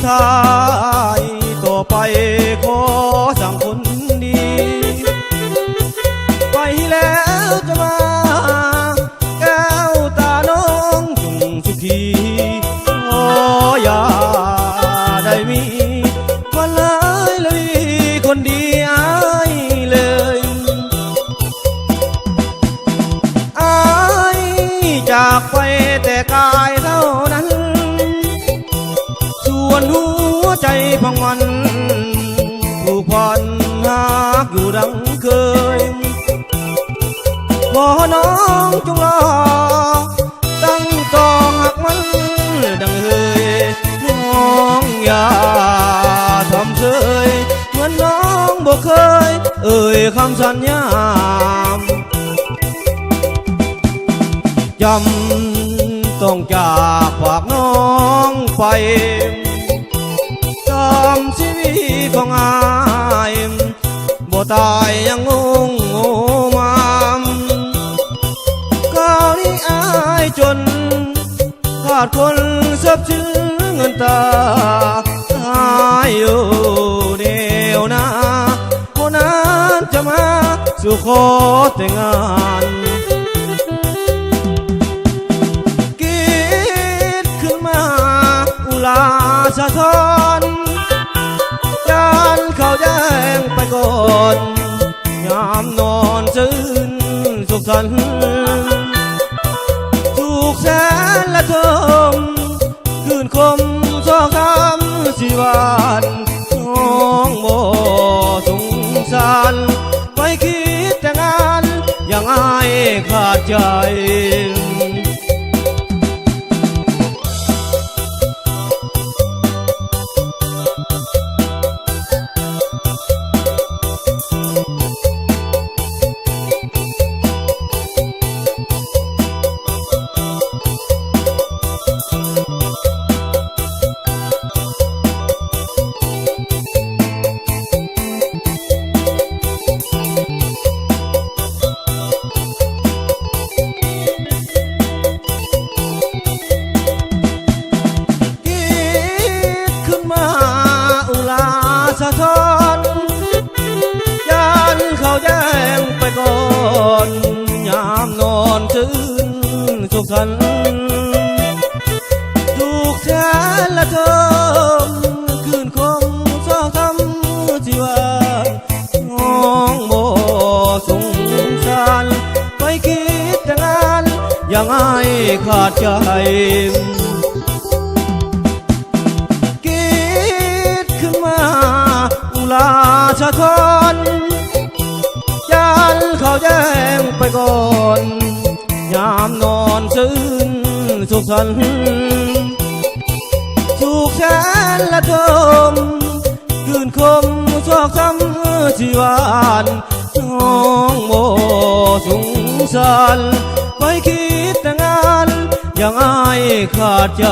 ทายต่อไปขอสั่งคนดีไปแล้วจะมาแก้วตาน้องจงสุขีขออย่าได้มีวันเลยคนดีอ้ายเลยอ้ายจากไปแต่กายเท่านั้นส่วนหัวใจพังมันผูกพันหักอยู่ดังเคยขอน้องจงรอตั้งตองหักมันดังเฮยน้องอย่าทำเฉยเหมือนน้องบอกเคยเอ่ยคำสัญญาจำต้องจากฝากน้องไปตามชีวิตของอายบ่ตายยังงงโง่มามก้าวนี้อายจนขาดคนทรัพย์สินเงินตาอายอยู่เดียวนะคนนั้นจะมาสู่ขอแต่งงานอุลาสะท้อนยานเขาแจ้งไปก่อนยามนอนซื่นสุขสันต์ถูกแสนละเทิมคืนคมซอกช้ำสิวานน้องบ่สงสารไปคิดแต่งงานอย่างอายขาดใจสะท้อนยานเขาแจ้งไปก่อนยามนอนชื่นสุขสันต์ถูกแสนละเทิมคืนคมซอกช้ำชีวาน้องบ่สงสารไปคิดแต่งงานอย่างอายขาดใจลาสะท้อนยานเขาแจ้งไปก่อนยามนอนซื่นสุขสันต์สุขแสนละเทิมคืนคมซอกช้ำชีวานน้องโมสงสารไปคิดแต่งงานอย่างอายขาดใจ